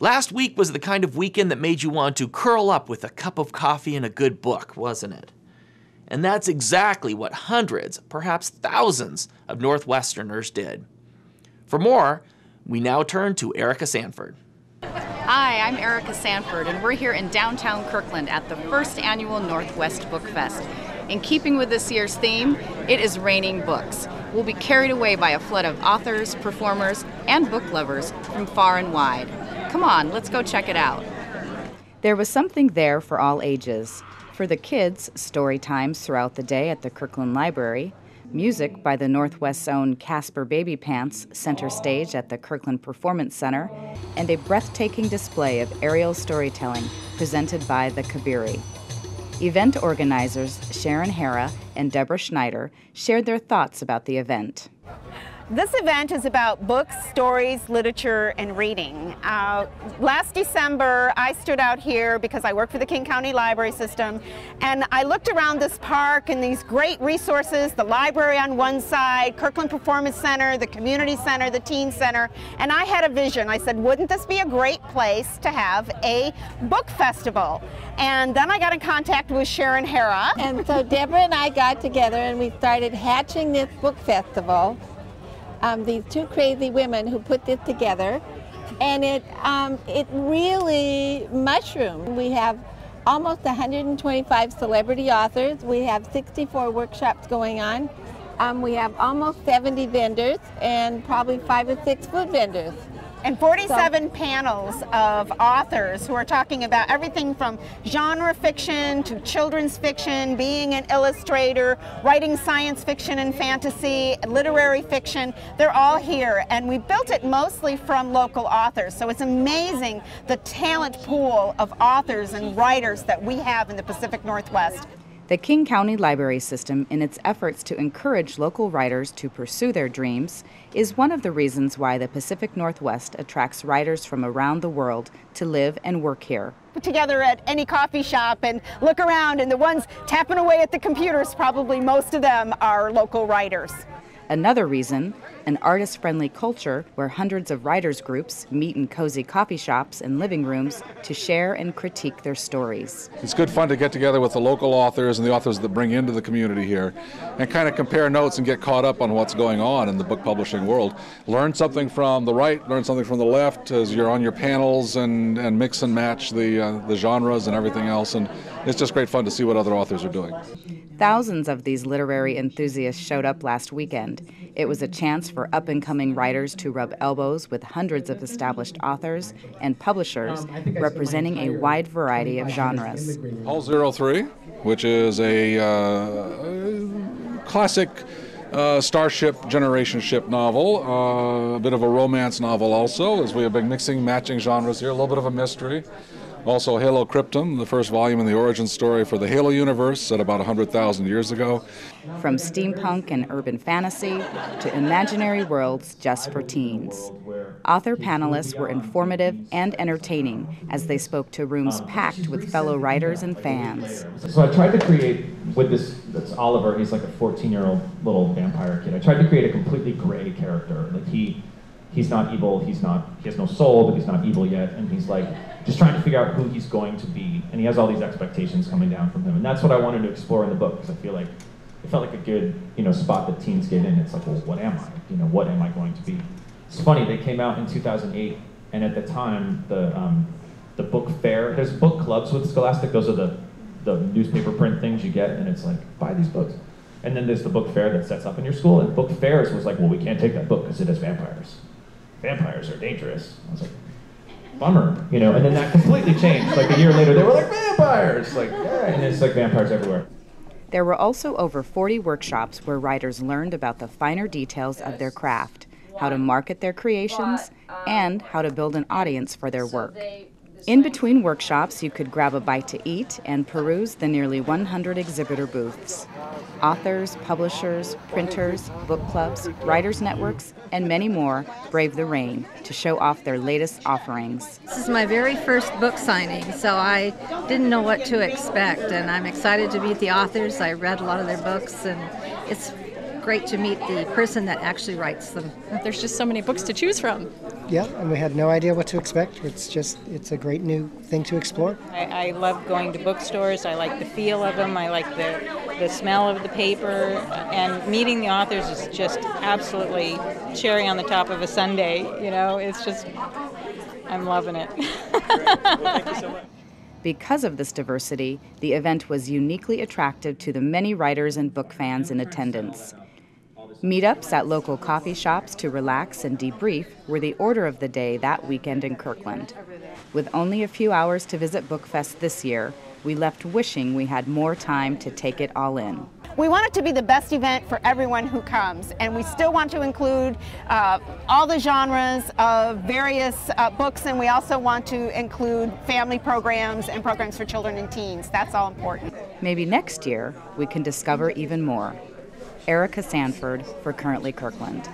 Last week was the kind of weekend that made you want to curl up with a cup of coffee and a good book, wasn't it? And that's exactly what hundreds, perhaps thousands, of Northwesterners did. For more, we now turn to Erica Sanford. Hi, I'm Erica Sanford, and we're here in downtown Kirkland at the first annual Northwest Bookfest. In keeping with this year's theme, it is raining books. We'll be carried away by a flood of authors, performers, and book lovers from far and wide. Come on, let's go check it out. There was something there for all ages. For the kids, story times throughout the day at the Kirkland Library, music by the Northwest's own Casper Baby Pants center stage at the Kirkland Performance Center, and a breathtaking display of aerial storytelling presented by the Kabiri. Event organizers Sharon Hara and Deborah Schneider shared their thoughts about the event. This event is about books, stories, literature, and reading. Last December, I stood out here because I work for the King County Library System, and I looked around this park and these great resources, the library on one side, Kirkland Performance Center, the Community Center, the Teen Center, and I had a vision. I said, wouldn't this be a great place to have a book festival? And then I got in contact with Sharon Hara. And so Deborah and I got together and we started hatching this book festival. These two crazy women who put this together, and it really mushroomed. We have almost 125 celebrity authors. We have 64 workshops going on. We have almost 70 vendors and probably 5 or 6 food vendors. And 47 panels of authors who are talking about everything from genre fiction to children's fiction, being an illustrator, writing science fiction and fantasy, literary fiction. They're all here, and we built it mostly from local authors. So it's amazing the talent pool of authors and writers that we have in the Pacific Northwest. The King County Library System, in its efforts to encourage local writers to pursue their dreams, is one of the reasons why the Pacific Northwest attracts writers from around the world to live and work here. Together at any coffee shop and look around, and the ones tapping away at the computers, probably most of them are local writers. Another reason, an artist-friendly culture where hundreds of writers' groups meet in cozy coffee shops and living rooms to share and critique their stories. It's good fun to get together with the local authors and the authors that bring into the community here and kind of compare notes and get caught up on what's going on in the book publishing world. Learn something from the right, learn something from the left as you're on your panels and mix and match the genres and everything else. And it's just great fun to see what other authors are doing. Thousands of these literary enthusiasts showed up last weekend. It was a chance for up-and-coming writers to rub elbows with hundreds of established authors and publishers representing a wide variety of genres. Hull 03, which is a classic starship generation ship novel, a bit of a romance novel also, as we have been mixing, matching genres here, a little bit of a mystery. Also Halo Cryptum, the first volume in the origin story for the Halo universe at about 100,000 years ago. From steampunk and urban fantasy to imaginary worlds just for teens. Author panelists were informative and entertaining as they spoke to rooms packed with fellow writers and fans. So I tried to create, with that's Oliver, he's like a 14-year-old little vampire kid. I tried to create a completely gray character. Like he's not evil, he has no soul, but he's not evil yet, and he's like just trying to figure out who he's going to be, and he has all these expectations coming down from him, and that's what I wanted to explore in the book, because I feel like it felt like a good, spot that teens get in. It's like, well, what am I? What am I going to be? It's funny, they came out in 2008, and at the time, the book fair, there's book clubs with Scholastic. Those are the newspaper print things you get, and it's like, buy these books. And then there's the book fair that sets up in your school, and book fairs was like, well, we can't take that book because it has vampires. Vampires are dangerous. I was like, bummer, and then that completely changed. Like a year later, they were like, vampires! Like, yeah, and it's like vampires everywhere. There were also over 40 workshops where writers learned about the finer details of their craft, how to market their creations, and how to build an audience for their work. In between workshops, you could grab a bite to eat and peruse the nearly 100 exhibitor booths. Authors, publishers, printers, book clubs, writers' networks, and many more brave the rain to show off their latest offerings. This is my very first book signing, so I didn't know what to expect, and I'm excited to meet the authors. I read a lot of their books, and it's great to meet the person that actually writes them. There's just so many books to choose from. Yeah, and we had no idea what to expect. It's a great new thing to explore. I love going to bookstores. I like the feel of them. I like the smell of the paper. And meeting the authors is just absolutely cherry on the top of a sundae. You know, it's just, I'm loving it. Thank you so much. Because of this diversity, the event was uniquely attractive to the many writers and book fans in attendance. Meetups at local coffee shops to relax and debrief were the order of the day that weekend in Kirkland. With only a few hours to visit Bookfest this year, we left wishing we had more time to take it all in. We want it to be the best event for everyone who comes, and we still want to include all the genres of various books, and we also want to include family programs and programs for children and teens. That's all important. Maybe next year we can discover even more. Erica Sanford for Currently Kirkland.